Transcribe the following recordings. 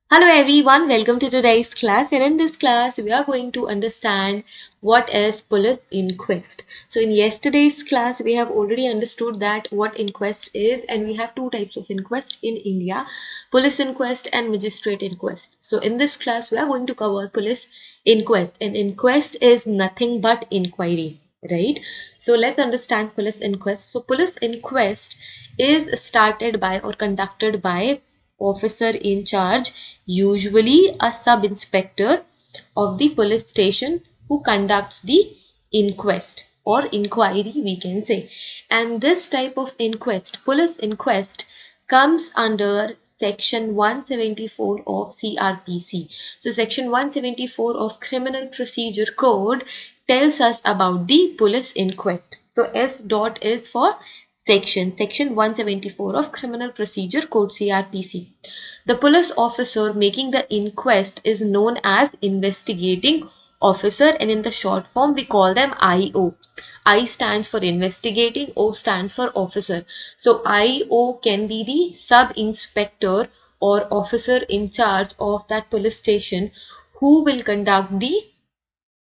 Hello everyone, welcome to today's class, and in this class we are going to understand what is police inquest. So in yesterday's class we have already understood that what inquest is, and we have two types of inquest in India: police inquest and magistrate inquest. So in this class we are going to cover police inquest, and inquest is nothing but inquiry, right? So let's understand police inquest. So police inquest is started by or conducted by officer in charge, usually a sub inspector of the police station, who conducts the inquest or inquiry, we can say. And this type of inquest, police inquest, comes under section 174 of CrPC. So section 174 of Criminal Procedure Code tells us about the police inquest. So S dot is for section 174 of Criminal Procedure Code, CrPC. The police officer making the inquest is known as investigating officer, and in the short form we call them IO. I stands for investigating, O stands for officer. So IO can be the sub inspector or officer in charge of that police station who will conduct the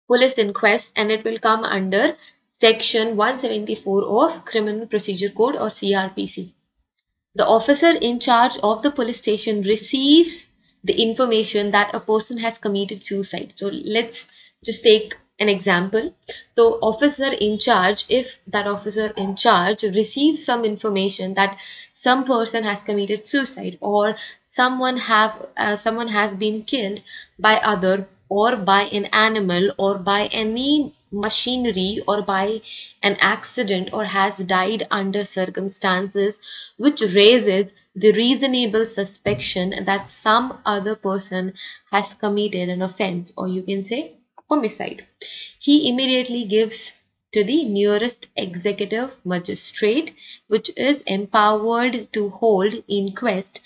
police inquest, and it will come under section 174 of Criminal Procedure Code or CrPC. The officer in charge of the police station receives the information that a person has committed suicide. So let's just take an example. So officer in charge, if that officer in charge receives some information that some person has committed suicide, or someone has been killed by other, or by an animal, or by any machinery, or by an accident, or has died under circumstances which raises the reasonable suspicion that some other person has committed an offense, or you can say homicide, he immediately gives to the nearest executive magistrate, which is empowered to hold inquest,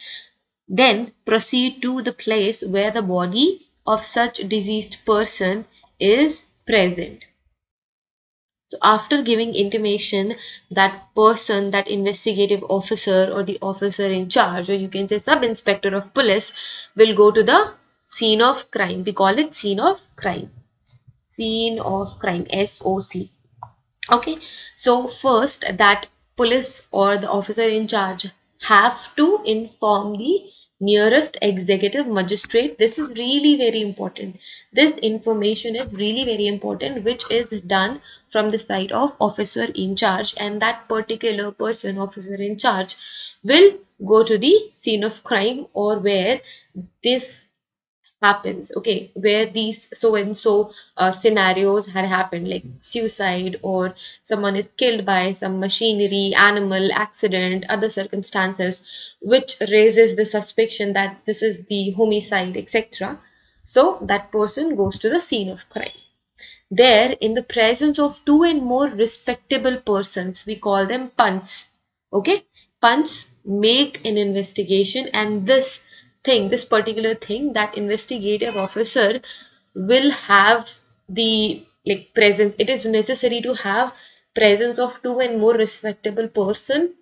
then proceed to the place where the body of such deceased person is present. So after giving intimation, that person, that investigative officer or the officer in charge, or you can say sub inspector of police, will go to the scene of crime. We call it scene of crime. Scene of crime, SOC. Okay, so first that police or the officer in charge have to inform the nearest executive magistrate. This is really very important. This information is really very important, which is done from the side of officer in charge, and that particular person, officer in charge, will go to the scene of crime, or where this happens, okay, where these so and so scenarios had happened, like suicide, or someone is killed by some machinery, animal, accident, other circumstances which raises the suspicion that this is the homicide, etc. So that person goes to the scene of crime. There, in the presence of two and more respectable persons, we call them punts. Okay, punts make an investigation, and this particular thing, that investigative officer will have the presence. It is necessary to have presence of two and more respectable person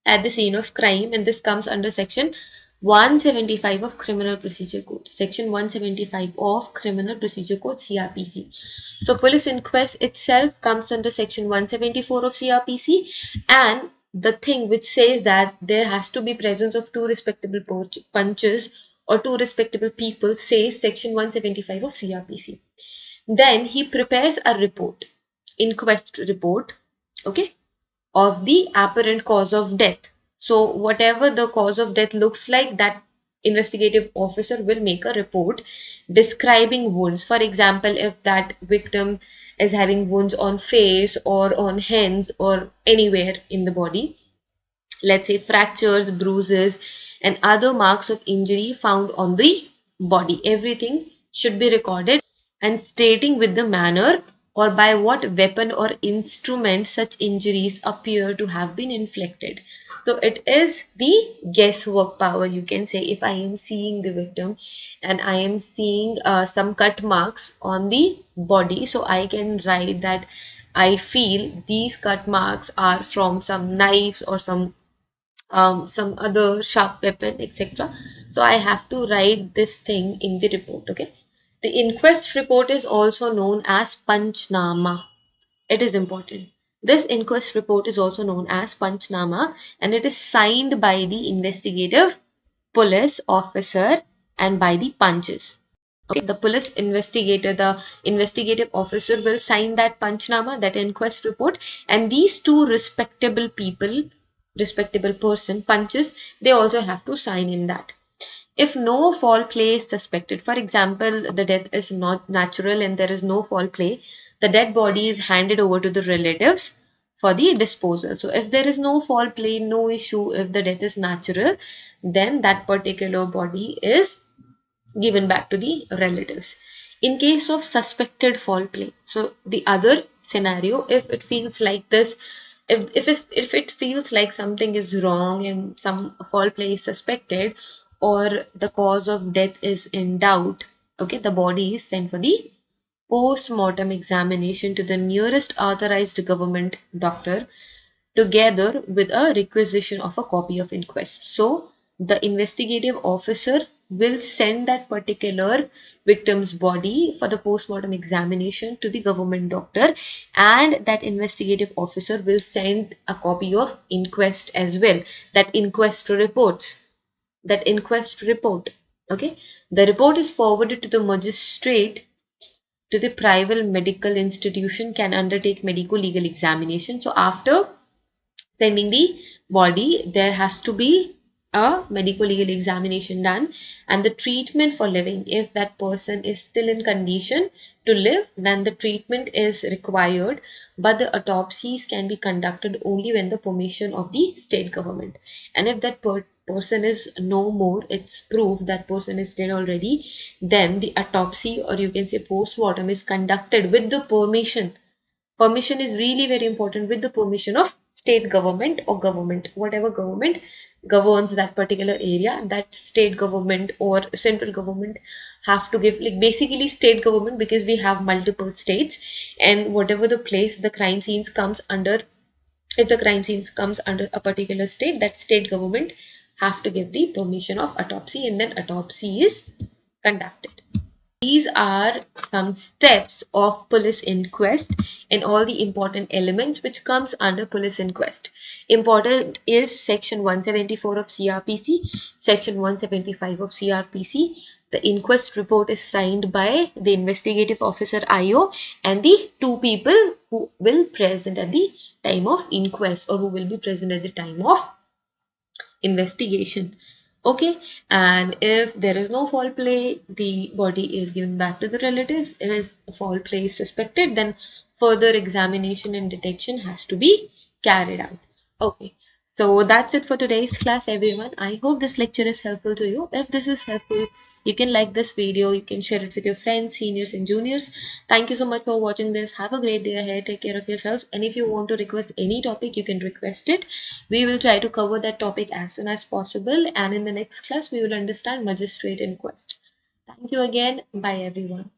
at the scene of crime, and this comes under section 175 of Criminal Procedure Code. Section 175 of Criminal Procedure Code, CrPC. So police inquest itself comes under section 174 of CrPC, and the thing which says that there has to be presence of two respectable punches or two respectable people says section 175 of CrPC. Then he prepares a report, inquest report, okay, of the apparent cause of death. So whatever the cause of death looks like, that investigative officer will make a report describing wounds. For example, if that victim is having wounds on face or on hands or anywhere in the body, let's say fractures, bruises, and other marks of injury found on the body, everything should be recorded, and stating with the manner or by what weapon or instrument such injuries appear to have been inflicted. So it is the guesswork power, you can say. If I am seeing the victim and I am seeing some cut marks on the body, so I can write that I feel these cut marks are from some knives or some other sharp weapon, etc. So I have to write this thing in the report. Okay. The inquest report is also known as Panchnama. It is important. This inquest report is also known as Panchnama, and it is signed by the investigative police officer and by the punches. Okay, the police investigator, the investigative officer will sign that Panchnama, that inquest report, and these two respectable people, respectable person, punches, they also have to sign in that. If no foul play is suspected, for example, the death is not natural and there is no foul play, the dead body is handed over to the relatives for the disposal. So if there is no foul play, no issue, if the death is natural, then that particular body is given back to the relatives. In case of suspected foul play, so the other scenario, if it feels like this, if it feels like something is wrong and some foul play is suspected, or the cause of death is in doubt, okay, the body is sent for the post-mortem examination to the nearest authorized government doctor together with a requisition of a copy of inquest. So the investigative officer will send that particular victim's body for the post-mortem examination to the government doctor, and that investigative officer will send a copy of inquest as well, that inquest reports, that inquest report. Okay, the report is forwarded to the magistrate, to the private medical institution can undertake medico legal examination. So after sending the body, there has to be a medical legal examination done, and the treatment for living, if that person is still in condition to live, then the treatment is required, but the autopsies can be conducted only when the permission of the state government. And if that person is no more, it's proof that person is dead already, then the autopsy, or you can say post-mortem, is conducted with the permission. Permission is really very important, with the permission of state government or government, whatever government governs that particular area, that state government or central government have to give, like basically state government, because we have multiple states, and whatever the place the crime scenes comes under, if the crime scenes comes under a particular state, that state government have to give the permission of autopsy, and then autopsy is conducted. These are some steps of police inquest and all the important elements which comes under police inquest. Important is section 174 of CrPC, section 175 of CrPC. The inquest report is signed by the investigative officer IO and the two people who will present at the time of inquest, or who will be present at the time of investigation. Okay, and if there is no foul play, the body is given back to the relatives. If foul play is suspected, then further examination and detection has to be carried out. Okay, so that's it for today's class, everyone. I hope this lecture is helpful to you. If this is helpful, you can like this video, you can share it with your friends, seniors and juniors. Thank you so much for watching this. Have a great day ahead. Take care of yourselves. And if you want to request any topic, you can request it. We will try to cover that topic as soon as possible. And in the next class, we will understand magistrate inquest. Thank you again. Bye everyone.